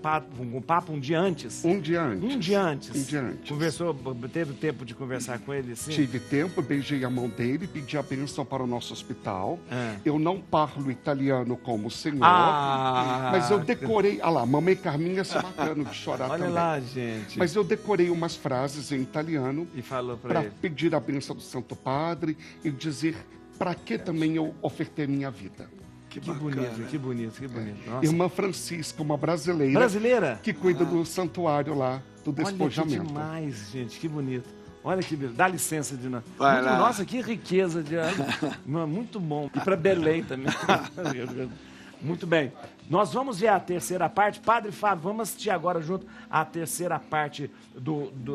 Papa um dia antes? Um dia antes. Um dia antes. Um dia antes. Conversou, teve tempo de conversar com ele, sim? Tive tempo, beijei a mão dele, pedi a bênção para o nosso hospital. Eu não falo italiano como o senhor, mas eu decorei... Olha lá, mamãe Carminha se matando de chorar Olha também. lá, gente. Mas eu decorei umas frases em italiano E falou para para ele. pedir a bênção do Santo Padre e dizer para que também eu ofertei minha vida. Que bonito, que bonito, que bonito. Nossa. Irmã Francisca, uma brasileira, Brasileira? que cuida do santuário lá, do despojamento. Olha que demais, gente, que bonito. Olha que beleza. Dá licença de nós. Vai lá. Nossa, que riqueza. Muito bom. E para Belém também. Muito bem. Nós vamos ver a terceira parte. Padre Fábio, vamos assistir agora junto a terceira parte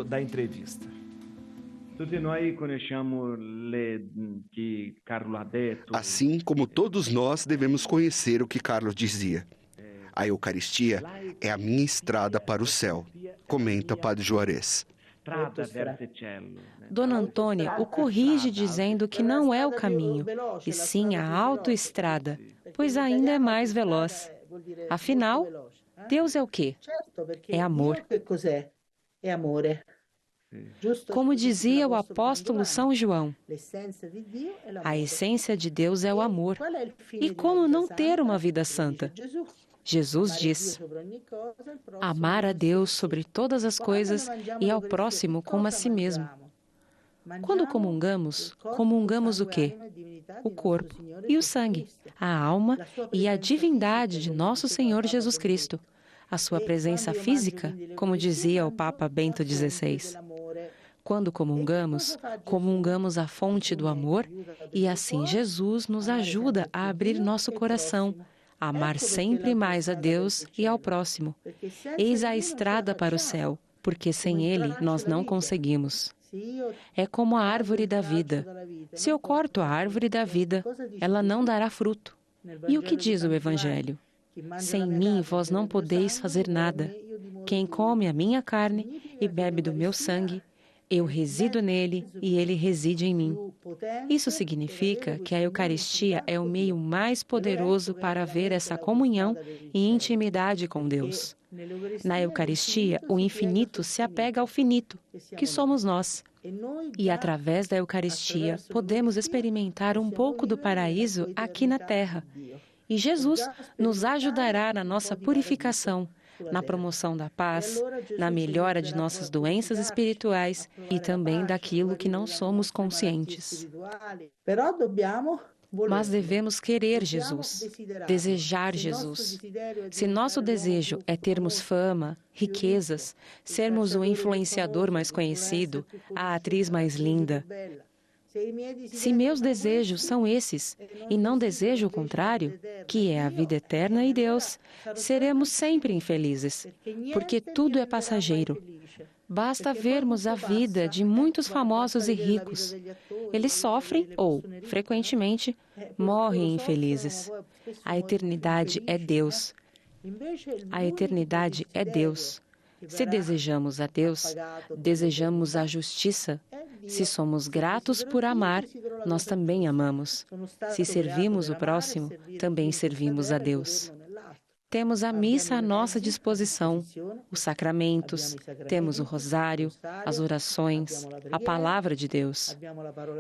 da entrevista. Tutti noi conosciamo que Carlo ha detto. Assim como todos nós devemos conhecer o que Carlos dizia. A Eucaristia é a minha estrada para o céu, comenta Padre Juarez. Dona Antônia o corrige dizendo que não é o caminho, e sim a autoestrada, pois ainda é mais veloz. Afinal, Deus é o quê? É amor. Como dizia o apóstolo São João, a essência de Deus é o amor. E como não ter uma vida santa? Jesus diz: amar a Deus sobre todas as coisas e ao próximo como a si mesmo. Quando comungamos, comungamos o quê? O corpo e o sangue, a alma e a divindade de nosso Senhor Jesus Cristo. A sua presença física, como dizia o Papa Bento XVI. Quando comungamos, comungamos a fonte do amor e assim Jesus nos ajuda a abrir nosso coração, a amar sempre mais a Deus e ao próximo. Eis a estrada para o céu, porque sem Ele nós não conseguimos. É como a árvore da vida. Se eu corto a árvore da vida, ela não dará fruto. E o que diz o Evangelho? Sem mim vós não podeis fazer nada. Quem come a minha carne e bebe do meu sangue, eu resido nele e ele reside em mim. Isso significa que a Eucaristia é o meio mais poderoso para haver essa comunhão e intimidade com Deus. Na Eucaristia, o infinito se apega ao finito, que somos nós. E através da Eucaristia, podemos experimentar um pouco do paraíso aqui na Terra. E Jesus nos ajudará na nossa purificação, na promoção da paz, na melhora de nossas doenças espirituais e também daquilo que não somos conscientes. Mas devemos querer Jesus, desejar Jesus. Se nosso desejo é termos fama, riquezas, sermos o influenciador mais conhecido, a atriz mais linda, se meus desejos são esses e não desejo o contrário, que é a vida eterna e Deus, seremos sempre infelizes, porque tudo é passageiro. Basta vermos a vida de muitos famosos e ricos. Eles sofrem ou, frequentemente, morrem infelizes. A eternidade é Deus. A eternidade é Deus. Se desejamos a Deus, desejamos a justiça. Se somos gratos por amar, nós também amamos. Se servimos o próximo, também servimos a Deus. Temos a missa à nossa disposição, os sacramentos, temos o rosário, as orações, a palavra de Deus.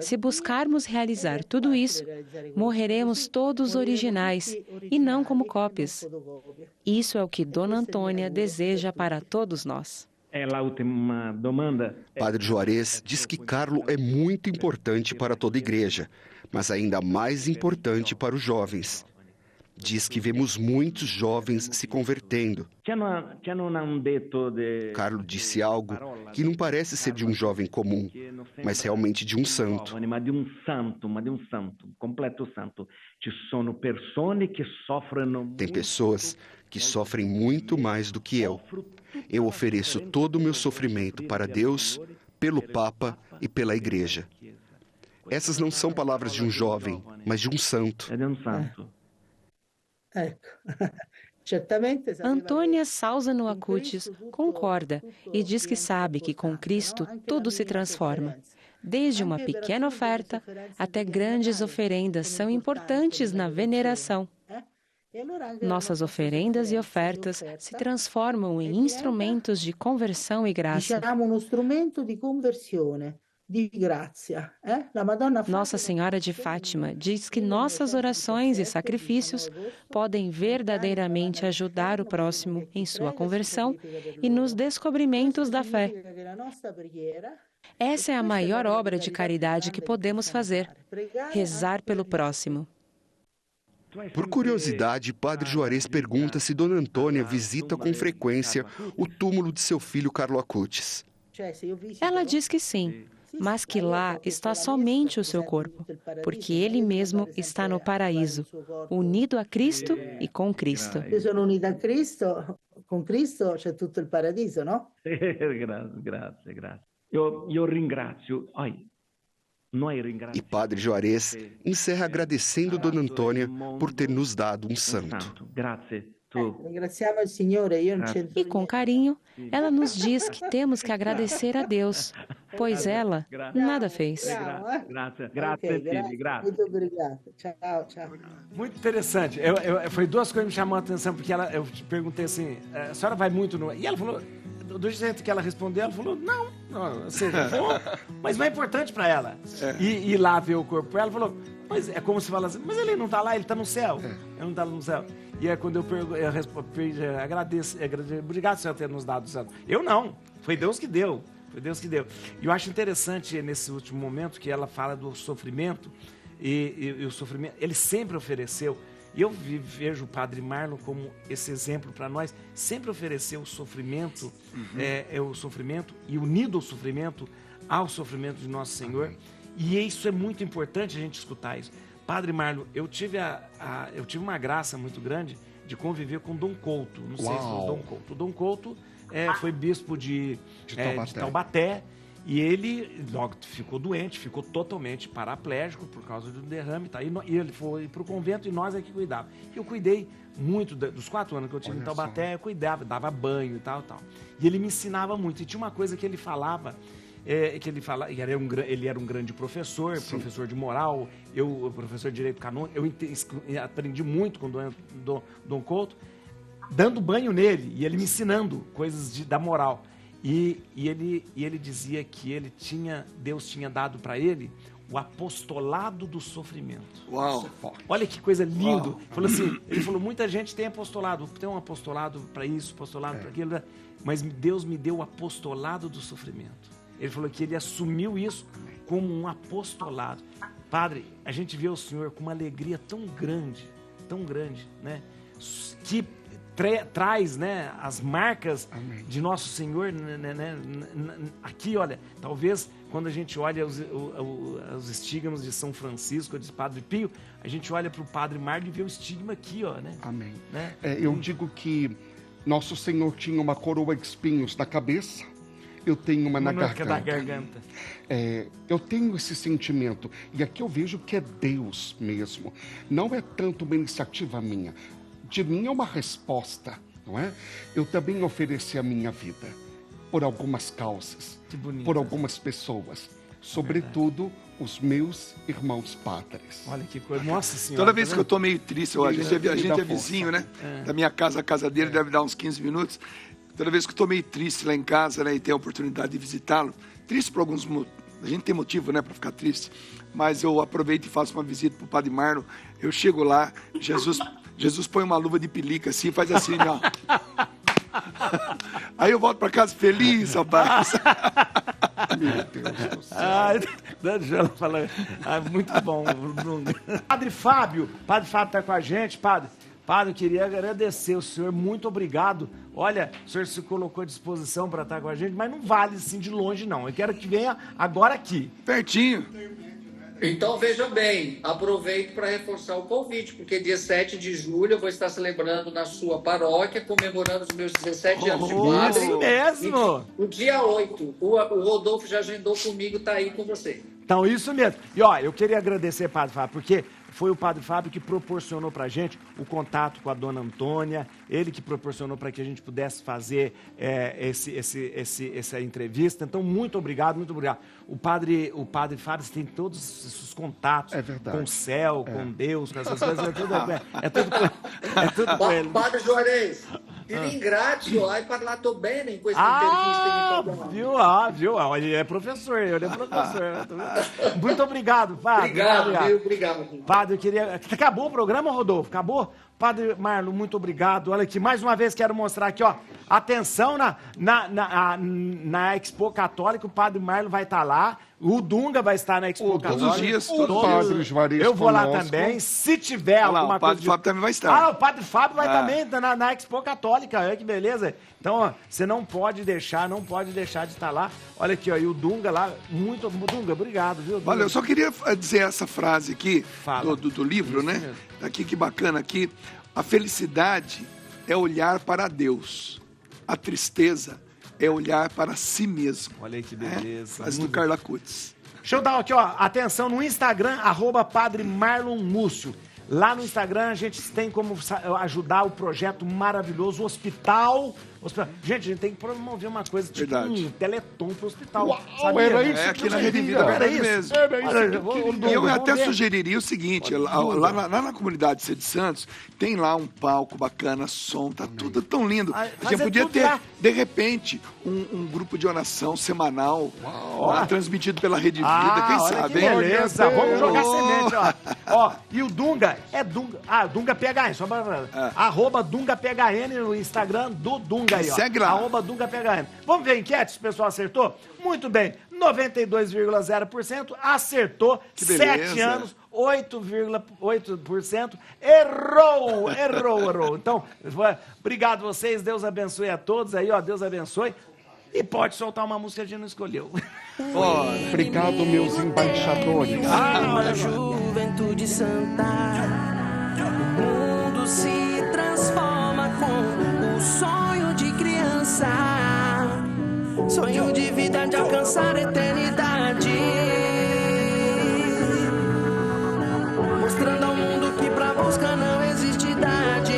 Se buscarmos realizar tudo isso, morreremos todos originais e não como cópias. Isso é o que Dona Antônia deseja para todos nós. Padre Juarez diz que Carlo é muito importante para toda a igreja, mas ainda mais importante para os jovens. Diz que vemos muitos jovens se convertendo. Carlo disse algo que não parece ser de um jovem comum, mas realmente de um santo. Tem pessoas que sofrem muito mais do que eu. Eu ofereço todo o meu sofrimento para Deus, pelo Papa e pela Igreja. Essas não são palavras de um jovem, mas de um santo. Antônia Salzano Acutis concorda e diz que sabe que com Cristo tudo se transforma. Desde uma pequena oferta até grandes oferendas são importantes na veneração. Nossas oferendas e ofertas se transformam em instrumentos de conversão e graça. Nossa Senhora de Fátima diz que nossas orações e sacrifícios podem verdadeiramente ajudar o próximo em sua conversão e nos descobrimentos da fé. Essa é a maior obra de caridade que podemos fazer, rezar pelo próximo. Por curiosidade, Padre Juarez pergunta se Dona Antônia visita com frequência o túmulo de seu filho Carlo Acutis. Ela diz que sim, mas que lá está somente o seu corpo, porque ele mesmo está no paraíso, unido a Cristo e com Cristo. Eu sou unida a Cristo, com Cristo c'è tutto il paradiso, no? Grazie. Eu ringrazio. E Padre Juarez encerra agradecendo Dona Antônia por ter nos dado um santo. E com carinho, ela nos diz que temos que agradecer a Deus, pois ela nada fez. Muito obrigada. Tchau. Muito interessante. Foi duas coisas que me chamou a atenção, porque eu te perguntei assim, a senhora vai muito no... E ela falou... Do jeito que ela respondeu, ela falou, não, ou seja, mas não é importante para ela. E ir lá ver o corpo, ela falou, mas é como se fala assim, mas ele não está lá, ele está no céu. Ele não está no céu. E aí quando eu agradeço, obrigado, Senhor, por ter nos dado o céu. Eu não, foi Deus que deu. E eu acho interessante nesse último momento que ela fala do sofrimento, e o sofrimento, ele sempre ofereceu. E eu vejo o Padre Marlon como esse exemplo para nós, sempre ofereceu o sofrimento, o sofrimento e unido ao sofrimento de Nosso Senhor. E isso é muito importante a gente escutar isso. Padre Marlon, eu tive uma graça muito grande de conviver com Dom Couto. Não sei se foi Dom Couto. O Dom Couto foi bispo de Taubaté. E ele logo ficou doente, ficou totalmente paraplégico por causa do derrame. Tá? E ele foi para o convento e nós é que cuidávamos. Eu cuidei muito, dos 4 anos que eu tive em Taubaté, eu cuidava, dava banho e tal. E ele me ensinava muito. E tinha uma coisa que ele falava, ele era um grande professor, professor de moral, professor de direito canônico, eu aprendi muito com o Dom Couto, dando banho nele e ele me ensinando coisas da moral. E ele dizia que Deus tinha dado para ele o apostolado do sofrimento. Uau! Olha que coisa linda. Ele falou, muita gente tem apostolado, tem um apostolado para isso, apostolado para aquilo, mas Deus me deu o apostolado do sofrimento. Ele falou que ele assumiu isso como um apostolado. Padre, a gente vê o Senhor com uma alegria tão grande, né? Que traz, né, as marcas de Nosso Senhor, né, aqui, olha, talvez quando a gente olha os estigmas de São Francisco, de Padre Pio, a gente olha para o Padre Marlon e vê o estigma aqui, ó, né? Amém. Né? Eu digo que Nosso Senhor tinha uma coroa de espinhos na cabeça, eu tenho uma na garganta. Eu tenho esse sentimento, e aqui eu vejo que é Deus mesmo, não é tanto uma iniciativa minha. De mim é uma resposta, não é? Eu também ofereci a minha vida por algumas causas, por algumas pessoas, sobretudo os meus irmãos padres. Olha que coisa, nossa senhora. Toda vez que eu tô meio triste, a gente é vizinho, né? Da minha casa, a casa dele deve dar uns 15 minutos. Toda vez que eu tô meio triste lá em casa, né, e tenho a oportunidade de visitá-lo, triste por alguns motivos, a gente tem motivo, né, para ficar triste, mas eu aproveito e faço uma visita pro Padre Marlon, eu chego lá, Jesus põe uma luva de pelica assim e faz assim, ó. Aí eu volto para casa feliz, rapaz. Meu Deus do céu. Ela fala, muito bom. Padre Fábio tá com a gente. Padre, eu queria agradecer o senhor, muito obrigado. Olha, o senhor se colocou à disposição para estar com a gente, mas não vale assim de longe, não. Eu quero que venha agora aqui. Pertinho. Então, veja bem, aproveito para reforçar o convite, porque dia 7 de julho eu vou estar celebrando na sua paróquia, comemorando os meus 17 anos de padre. Isso mesmo! O dia 8, o Rodolfo já agendou comigo, tá aí com você. Então, isso mesmo. E, ó, eu queria agradecer, Padre Fábio, porque foi o Padre Fábio que proporcionou pra gente o contato com a Dona Antônia, ele que proporcionou para que a gente pudesse fazer essa entrevista. Então, muito obrigado, muito obrigado. O Padre Fábio tem todos os contatos com o céu, com Deus, com essas coisas. É tudo com ele. Padre Juarez, ti ringrazio, hai parlato bene in questa intervista. Viu? Ele é professor. Muito obrigado, Padre. Obrigado. Padre, eu queria... Acabou o programa, Rodolfo? Acabou? Padre Marlon, muito obrigado. Olha aqui, mais uma vez quero mostrar aqui, ó. Atenção na Expo Católica, o Padre Marlon vai estar lá. O Dunga vai estar na Expo Católica. Todos os dias, Padre Juarez eu vou lá também. Se tiver alguma coisa... O Padre Fábio também vai estar. O Padre Fábio vai também na Expo Católica. Olha que beleza. Então, ó, você não pode deixar de estar lá. Olha aqui, ó, e o Dunga lá, Dunga, obrigado, viu, Dunga? Olha, eu só queria dizer essa frase aqui do livro, isso né? Mesmo. Aqui, que bacana aqui. A felicidade é olhar para Deus. A tristeza é olhar para si mesmo. Olha aí que beleza. Mas do Carla Cutis. Deixa eu dar aqui, ó, atenção, no Instagram, @Padre Marlon Múcio. Lá no Instagram a gente tem como ajudar o projeto maravilhoso, o Hospital. Gente, a gente tem que promover uma coisa tipo um teleton pro hospital. Uau, era isso aqui na Rede Vida era isso mesmo. E eu até sugeriria o seguinte, lá na comunidade Sede Santos, tem lá um palco bacana, som, tá tudo tão lindo. A gente podia ter, de repente, um grupo de oração semanal, lá, transmitido pela Rede Vida, quem sabe, hein? Beleza, vamos jogar semente, ó. E o Dunga, Dunga PHN, só para... @Dunga PHN no Instagram do Dunga aí, ó. Segue lá. @Dunga PHN. Vamos ver a enquete, se o pessoal acertou? Muito bem, 92,0% acertou, 7 anos, 8,8% errou. Então, obrigado vocês, Deus abençoe a todos aí, ó, Deus abençoe. E pode soltar uma música que a gente não escolheu. Obrigado, meus embaixadores. Na juventude santa, o mundo se transforma com o sonho de criança, sonho de vida de alcançar a eternidade, mostrando ao mundo que pra busca não existe idade.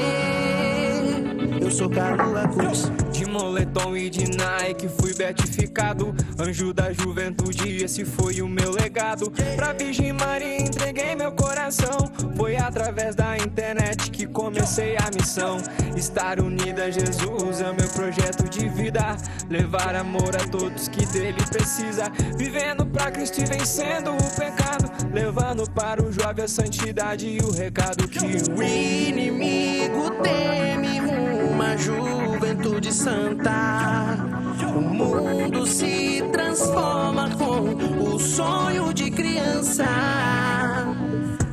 Eu sou Carla Cruz, de moletom e de Nike fui beatificado, anjo da juventude, esse foi o meu legado. Pra Virgem Maria entreguei meu coração, foi através da internet que comecei a missão. Estar unida a Jesus é meu projeto de vida, levar amor a todos que dele precisa, vivendo pra Cristo e vencendo o pecado, levando para o jovem a santidade e o recado que o inimigo teme. Uma juventude santa, o mundo se transforma com o sonho de criança,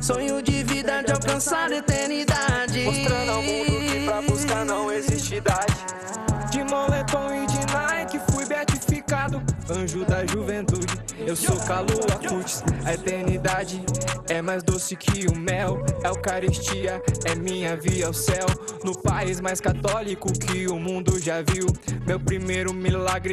sonho de vida de alcançar a eternidade. Mostrando ao mundo que pra buscar não existe idade. De moletom e de Nike fui beatificado, anjo da juventude. Eu sou Kalua Cutis, a eternidade é mais doce que o mel. A Eucaristia é minha via ao céu, no país mais católico que o mundo já viu. Meu primeiro milagre